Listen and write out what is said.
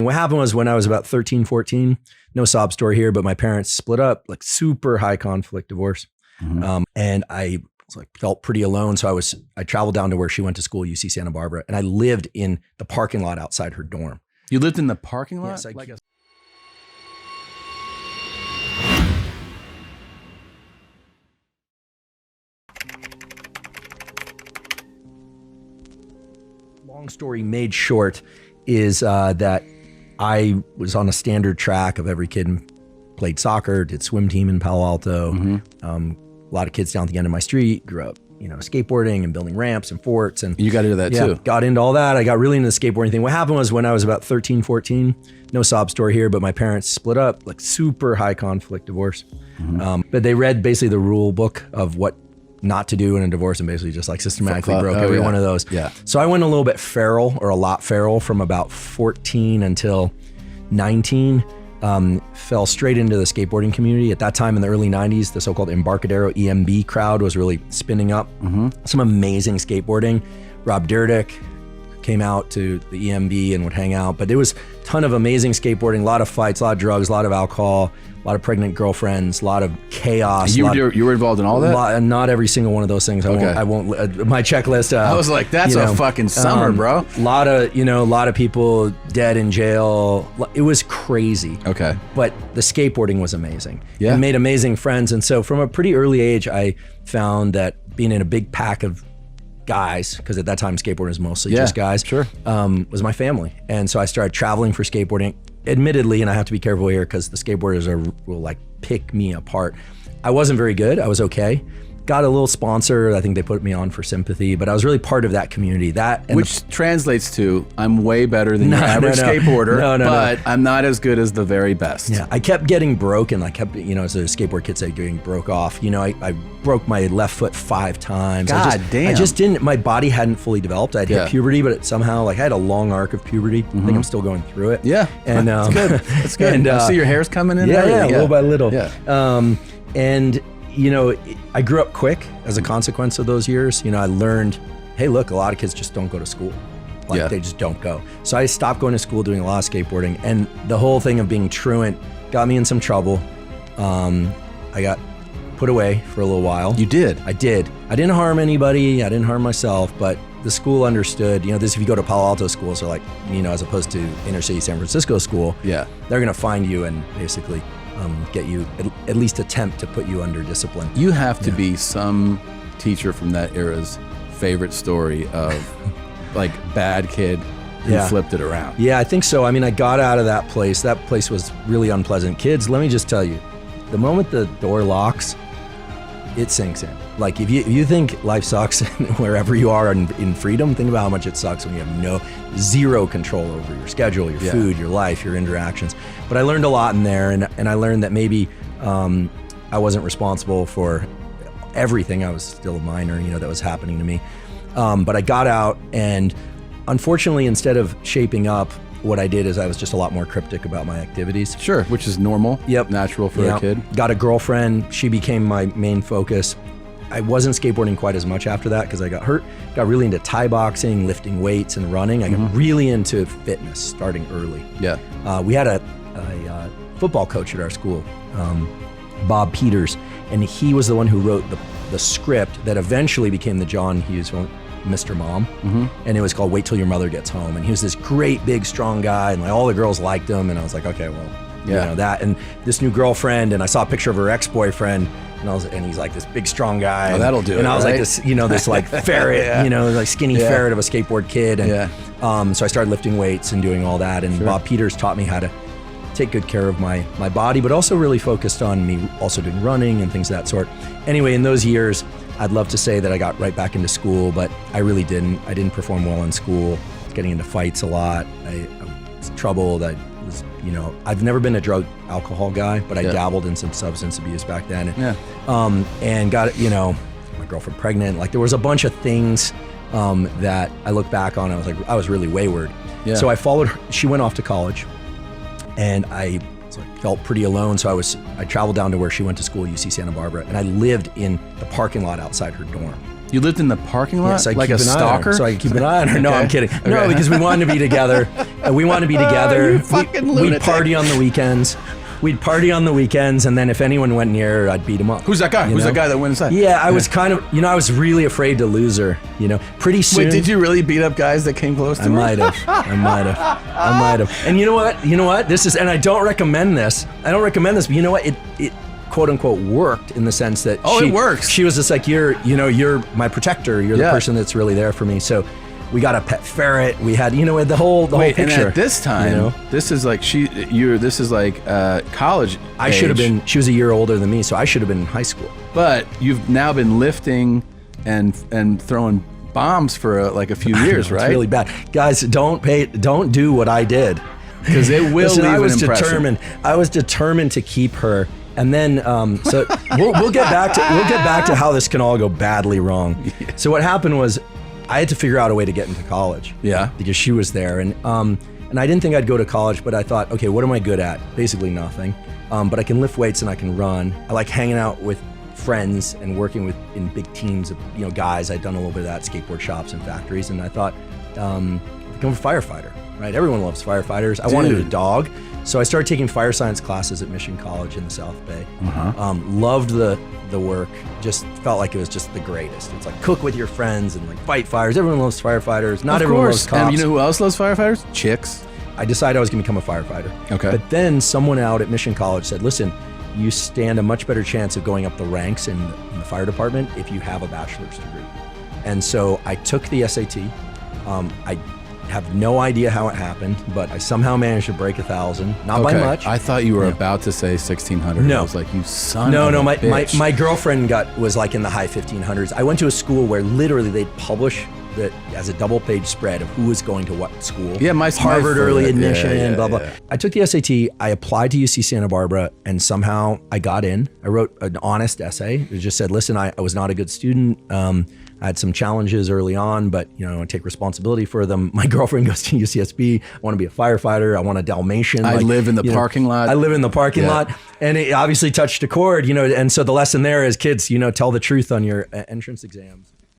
What happened was when I was about 13, 14, no sob story here, but my parents split up, like super high conflict divorce. And I felt pretty alone. So I traveled down to where she went to school, UC Santa Barbara, and I lived in the parking lot outside her dorm. You lived in the parking lot? Yes, long story made short is that I was on a standard track of every kid, played soccer, did swim team in Palo Alto. A lot of kids down at the end of my street grew up, skateboarding and building ramps and forts. And you got into that too? Got into all that. I got really into the skateboarding thing. What happened was when I was about 13, 14, no sob story here, but my parents split up, like super high conflict divorce. But they read basically the rule book of what not to do in a divorce and basically just like systematically broke every one of those. So I went a little bit feral, or a lot feral, from about 14 until 19. Fell straight into the skateboarding community. At that time in the early 90s, the so-called Embarcadero EMB crowd was really spinning up. Some amazing skateboarding. Rob Dyrdek came out to the EMB and would hang out, but there was a ton of amazing skateboarding, a lot of fights, a lot of drugs, a lot of alcohol, a lot of pregnant girlfriends, a lot of chaos. You were involved in all that? Not every single one of those things. I won't. My checklist. I was like, that's a fucking summer, bro. A lot of people dead in jail. It was crazy. Okay. But the skateboarding was amazing. Yeah. I made amazing friends, and so from a pretty early age, I found that being in a big pack of guys, because at that time skateboarding was mostly just guys, was my family. And so I started traveling for skateboarding. Admittedly, and I have to be careful here because the skateboarders will like pick me apart. I wasn't very good. I was okay. Got a little sponsor. I think they put me on for sympathy, but I was really part of that community. Which translates to, I'm way better than your average skateboarder, but I'm not as good as the very best. Yeah, I kept getting broken. I kept, as a skateboard kid say, getting broke off. I broke my left foot 5 times. God damn. I just didn't, my body hadn't fully developed. I'd hit puberty, but somehow, I had a long arc of puberty. I think I'm still going through it. Yeah, and that's good. That's good. And I see your hair's coming in. Yeah, little by little. Yeah. And I grew up quick as a consequence of those years. I learned, hey, look, a lot of kids just don't go to school. They just don't go. So I stopped going to school, doing a lot of skateboarding. And the whole thing of being truant got me in some trouble. I got put away for a little while. You did? I did. I didn't harm anybody. I didn't harm myself, but the school understood, this, if you go to Palo Alto school, so as opposed to inner city San Francisco school, they're going to find you and basically get you, at least attempt to put you under discipline. You have to be some teacher from that era's favorite story of bad kid who flipped it around. Yeah, I think so. I got out of that place. That place was really unpleasant. Kids, let me just tell you, the moment the door locks, it sinks in. If you think life sucks wherever you are in freedom, think about how much it sucks when you have zero control over your schedule, your food, your life, your interactions. But I learned a lot in there, and I learned that maybe I wasn't responsible for everything. I was still a minor, that was happening to me. But I got out, and unfortunately, instead of shaping up, what I did is I was just a lot more cryptic about my activities. Sure, which is normal. Yep. Natural for a kid. Got a girlfriend. She became my main focus. I wasn't skateboarding quite as much after that because I got hurt. Got really into Thai boxing, lifting weights, and running. I got really into fitness starting early. Yeah. We had a football coach at our school, Bob Peters, and he was the one who wrote the script that eventually became the John Hughes film, Mr. Mom, and it was called Wait Till Your Mother Gets Home. And he was this great, big, strong guy, and all the girls liked him. And I was like, okay, well, that. And this new girlfriend, and I saw a picture of her ex-boyfriend, and he's like this big, strong guy. Oh, that'll do it. And I was like this, this ferret, skinny ferret of a skateboard kid. And so I started lifting weights and doing all that. And Bob Peters taught me how to take good care of my body, but also really focused on me also doing running and things of that sort. Anyway, in those years, I'd love to say that I got right back into school, but I really didn't. I didn't perform well in school. I was getting into fights a lot. I was troubled. I was, I've never been a drug alcohol guy, but I dabbled in some substance abuse back then. And got, my girlfriend pregnant. There was a bunch of things that I look back on. I was really wayward. Yeah. So I followed her. She went off to college, and I felt pretty alone. So I traveled down to where she went to school, UC Santa Barbara, and I lived in the parking lot outside her dorm. You lived in the parking lot, so like a stalker? So I could keep an eye on her. No, I'm kidding. No, because we wanted to be together. We wanted to be together. You fucking lunatic. We'd party on the weekends. And then if anyone went near her, I'd beat him up. Who's that guy? Who's that guy that went inside? Yeah, I was kind of, I was really afraid to lose her, Pretty soon. Wait, did you really beat up guys that came close to her? I might have. And you know what? This is, and I don't recommend this. But you know what? It quote unquote worked in the sense that it works. She was just like, you're my protector. You're the person that's really there for me. So we got a pet ferret. We had, the whole picture. And at this time, this is like college. I should have been. She was a year older than me, so I should have been in high school. But you've now been lifting and throwing bombs for a few years, right? It's really bad, guys. Don't do what I did, because it will leave an impression. I was determined to keep her. And then, so we'll get back to how this can all go badly wrong. Yeah. So what happened was, I had to figure out a way to get into college. Yeah. Because she was there, and I didn't think I'd go to college, but I thought, okay, what am I good at? Basically nothing. But I can lift weights and I can run. I like hanging out with friends and working in big teams of guys. I'd done a little bit of that, skateboard shops and factories, and I thought, become a firefighter. Right? Everyone loves firefighters. I wanted a dog. So I started taking fire science classes at Mission College in the South Bay. Loved the work. Just felt like it was just the greatest. It's like cook with your friends and like fight fires. Everyone loves firefighters. Not everyone loves cops. And you know who else loves firefighters? Chicks. I decided I was going to become a firefighter. Okay. But then someone out at Mission College said, listen, you stand a much better chance of going up the ranks in the fire department if you have a bachelor's degree. And so I took the SAT. I have no idea how it happened, but I somehow managed to break 1,000, not by much. I thought you were about to say 1,600. No. I was like, you son of a bitch. My girlfriend was like in the high 1,500s. I went to a school where literally they'd publish that as a double-page spread of who was going to what school. Yeah, Harvard early admission, blah, blah. I took the SAT, I applied to UC Santa Barbara, and somehow I got in. I wrote an honest essay. It just said, listen, I was not a good student. I had some challenges early on, but I take responsibility for them. My girlfriend goes to UCSB. I want to be a firefighter. I want a Dalmatian. I live in the parking lot. I live in the parking lot. And it obviously touched a chord, and so the lesson there is kids, tell the truth on your entrance exams.